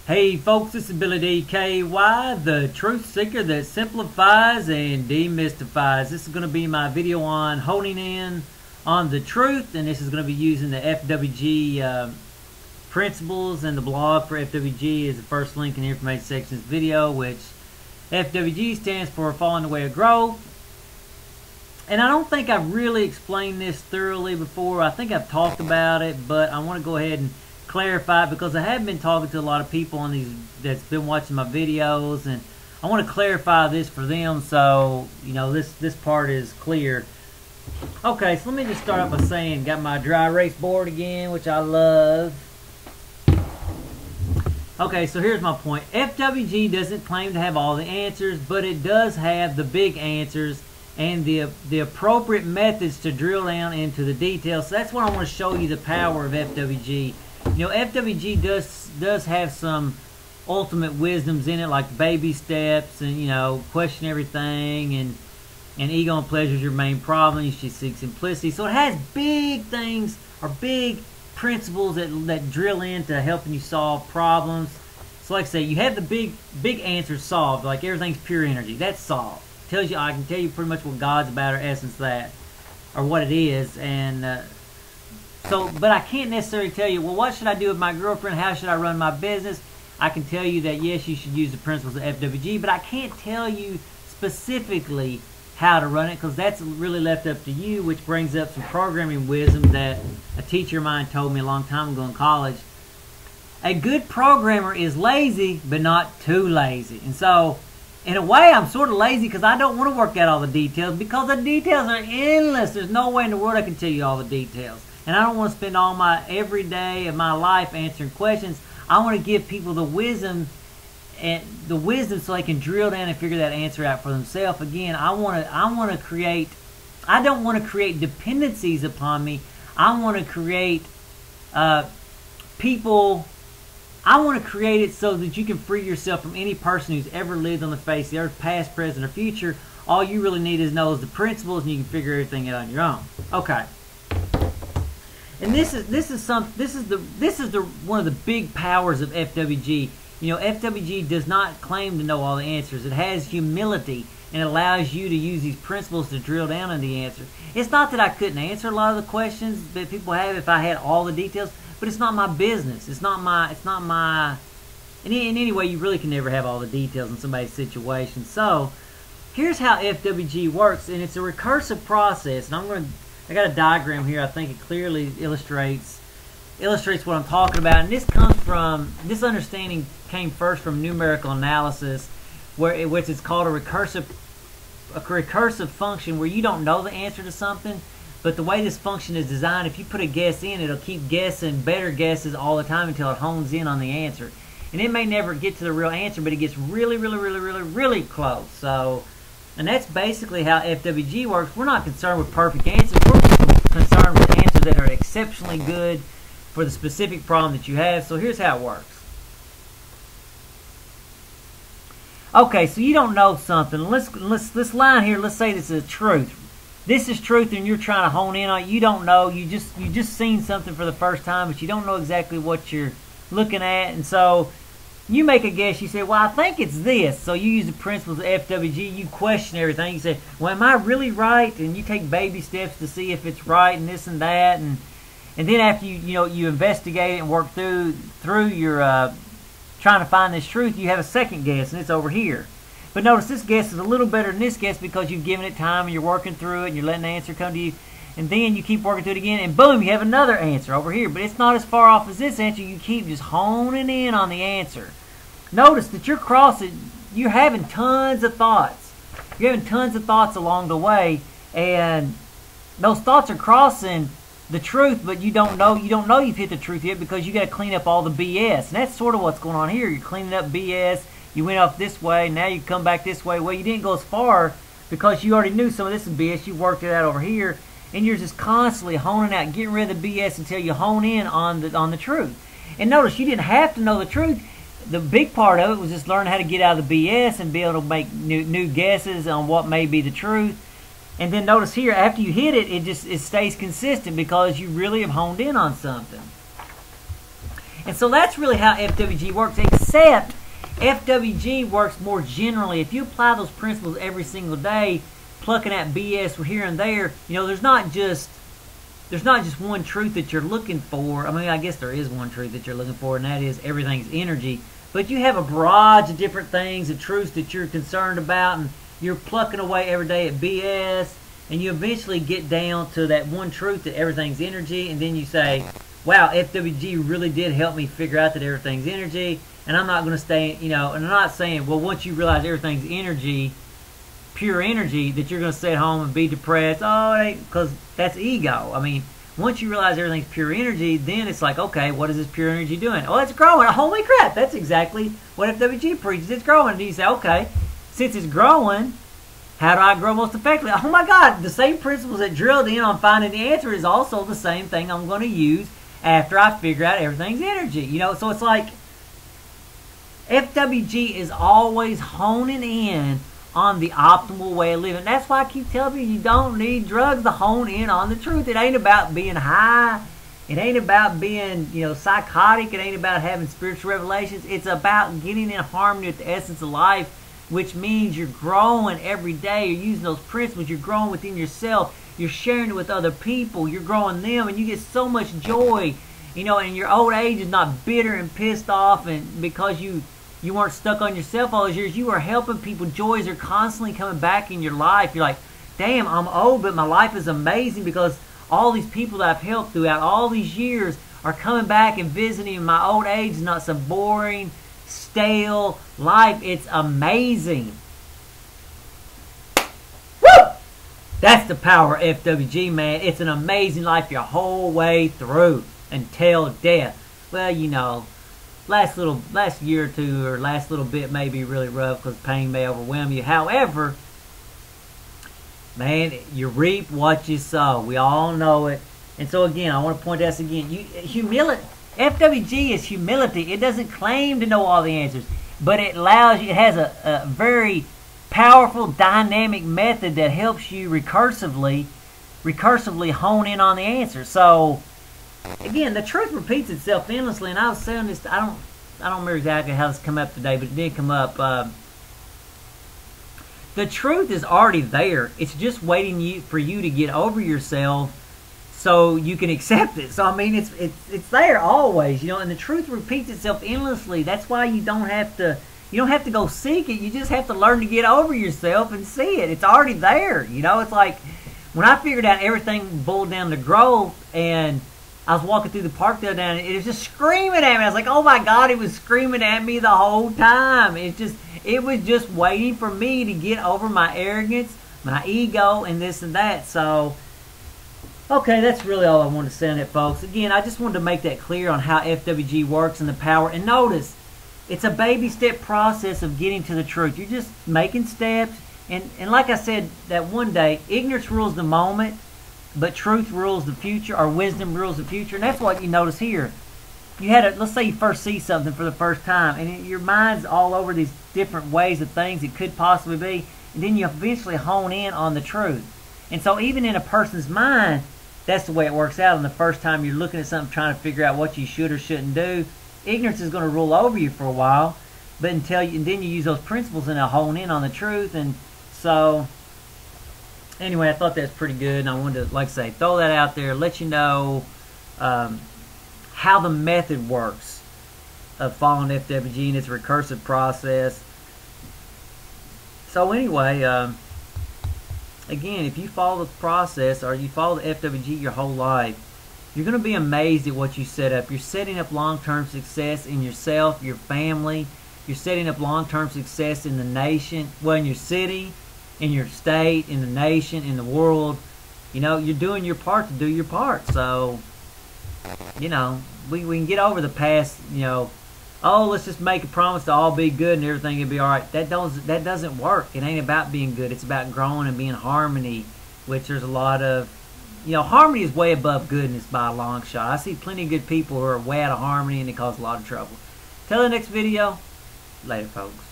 Hey folks, this is Billy DKY, the truth seeker that simplifies and demystifies. This is going to be my video on honing in on the truth, and this is going to be using the FWG principles, and the blog for FWG is the first link in the information section of this video, which FWG stands for Following the Way of Growth. And I don't think I've really explained this thoroughly before. I think I've talked about it, but I want to go ahead and clarify it because I have been talking to a lot of people on these that's been watching my videos, and I want to clarify this for them so you know this part is clear. Okay, so let me just start out by saying, got my dry erase board again, which I love. Okay, so here's my point. FWG doesn't claim to have all the answers, but it does have the big answers and the appropriate methods to drill down into the details. So that's what I want to show you, the power of FWG. You know, FWG does have some ultimate wisdoms in it, like baby steps, and you know, question everything, and ego and pleasure is your main problem. You should seek simplicity. So it has big things, or big principles that drill into helping you solve problems. So like I say, you have the big answers solved, like everything's pure energy. That's solved. Tells you, I can tell you pretty much what God's about, or essence that, or what it is, and so, but I can't necessarily tell you, well, what should I do with my girlfriend? How should I run my business? I can tell you that, yes, you should use the principles of FWG, but I can't tell you specifically how to run it because that's really left up to you, which brings up some programming wisdom that a teacher of mine told me a long time ago in college. A good programmer is lazy, but not too lazy. And so, in a way, I'm sort of lazy because I don't want to work out all the details because the details are endless. There's no way in the world I can tell you all the details. And I don't want to spend all my every day of my life answering questions. I want to give people the wisdom so they can drill down and figure that answer out for themselves. Again, I want to create. I don't want to create dependencies upon me. I want to create people. I want to create it so that you can free yourself from any person who's ever lived on the face of the earth, past, present, or future. All you really need is know the principles, and you can figure everything out on your own. Okay. And this is one of the big powers of FWG. You know, FWG does not claim to know all the answers. It has humility, and it allows you to use these principles to drill down on the answer. It's not that I couldn't answer a lot of the questions that people have if I had all the details, but it's not my business. It's not my in any way, you really can never have all the details in somebody's situation. So here's how FWG works, and it's a recursive process, and I got a diagram here. I think it clearly illustrates what I'm talking about. And this understanding came first from numerical analysis, which is called a recursive function, where you don't know the answer to something, but the way this function is designed, if you put a guess in, it'll keep guessing better guesses all the time until it hones in on the answer. And it may never get to the real answer, but it gets really close. So, and that's basically how FWG works. We're not concerned with perfect answers. We're concerned with answers that are exceptionally good for the specific problem that you have. So here's how it works. Okay, so you don't know something. This line here, let's say this is truth. This is truth, and you're trying to hone in on it. You don't know. You just seen something for the first time, but you don't know exactly what you're looking at, and so you make a guess. You say, well, I think it's this. So you use the principles of FWG. You question everything. You say, well, am I really right? And you take baby steps to see if it's right, and this and that. And then after you investigate it and work through your trying to find this truth, you have a second guess, and it's over here. But notice this guess is a little better than this guess because you've given it time and you're working through it and you're letting the answer come to you. And then you keep working through it again, and boom, you have another answer over here. But it's not as far off as this answer. You keep just honing in on the answer. Notice that you're having tons of thoughts. You're having tons of thoughts along the way, and those thoughts are crossing the truth, but you don't know you've hit the truth yet because you got to clean up all the BS. And that's sort of what's going on here. You're cleaning up BS. You went off this way, now you come back this way. Well, you didn't go as far because you already knew some of this is BS. You worked it out over here, and you're just constantly honing out, getting rid of the BS until you hone in on the truth. And notice you didn't have to know the truth. The big part of it was just learning how to get out of the BS and be able to make new guesses on what may be the truth. And then notice here, after you hit it, it stays consistent because you really have honed in on something. And so that's really how FWG works, except except FWG works more generally. If you apply those principles every single day, plucking at BS here and there, you know, there's not just one truth that you're looking for. I mean, I guess there is one truth that you're looking for, and that is everything's energy. But you have a barrage of different things and truths that you're concerned about, and you're plucking away every day at BS, and you eventually get down to that one truth that everything's energy, and then you say, wow, FWG really did help me figure out that everything's energy, and I'm not going to stay, you know, and I'm not saying, well, once you realize everything's energy, pure energy, that you're going to stay at home and be depressed. Oh, because that's ego. I mean, once you realize everything's pure energy, then it's like, okay, what is this pure energy doing? Oh, it's growing. Holy crap, that's exactly what FWG preaches. It's growing. And you say, okay, since it's growing, how do I grow most effectively? Oh my God, the same principles that drilled in on finding the answer is also the same thing I'm going to use after I figure out everything's energy. You know, so it's like FWG is always honing in on the optimal way of living. That's why I keep telling you don't need drugs to hone in on the truth. It ain't about being high. It ain't about being, you know, psychotic. It ain't about having spiritual revelations. It's about getting in harmony with the essence of life, which means you're growing every day. You're using those principles. You're growing within yourself. You're sharing it with other people. You're growing them, and you get so much joy. You know, and your old age is not bitter and pissed off, and because you weren't stuck on yourself all those years. You are helping people. Joys are constantly coming back in your life. You're like, damn, I'm old, but my life is amazing because all these people that I've helped throughout all these years are coming back and visiting. My old age is not some boring, stale life. It's amazing. Woo! That's the power of FWG, man. It's an amazing life your whole way through until death. Well, you know, last year or two, or last little bit may be really rough because pain may overwhelm you. However, man, you reap what you sow. We all know it. And so again, I want to point this again. Humility. FWG is humility. It doesn't claim to know all the answers, but it allows you. It has a very powerful, dynamic method that helps you recursively hone in on the answer. So again, the truth repeats itself endlessly, and I was saying this. I don't remember exactly how this came up today, but it did come up. The truth is already there. It's just waiting for you to get over yourself, so you can accept it. So I mean, it's there always, you know. And the truth repeats itself endlessly. That's why you don't have to go seek it. You just have to learn to get over yourself and see it. It's already there, you know. It's like when I figured out everything boiled down to growth, and I was walking through the park the other day, and it was just screaming at me. I was like, oh my God, it was screaming at me the whole time. It was just waiting for me to get over my arrogance, my ego, and this and that. So, okay, that's really all I wanted to say on it, folks. Again, I just wanted to make that clear on how FWG works and the power. And notice, it's a baby step process of getting to the truth. You're just making steps. And like I said that one day, ignorance rules the moment, but truth rules the future, or wisdom rules the future. And that's what you notice here. You had let's say you first see something for the first time, and your mind's all over these different ways of things it could possibly be, and then you eventually hone in on the truth. And so even in a person's mind, that's the way it works out. And the first time you're looking at something, trying to figure out what you should or shouldn't do, ignorance is going to rule over you for a while, but and then you use those principles and hone in on the truth. And so anyway, I thought that's pretty good, and I wanted to, like I say, throw that out there, let you know how the method works of following FWG and its recursive process. So anyway, again, if you follow the process, or you follow the FWG your whole life, you're going to be amazed at what you set up. You're setting up long-term success in yourself, your family. You're setting up long-term success in the nation, well, in your city, in your state, in the nation, in the world. You know, you're doing your part to do your part. So, you know, we can get over the past, you know, oh, let's just make a promise to all be good and everything will be all right. That doesn't work. It ain't about being good. It's about growing and being harmony, which there's a lot of, you know, harmony is way above goodness by a long shot. I see plenty of good people who are way out of harmony, and it causes a lot of trouble. Till the next video. Later, folks.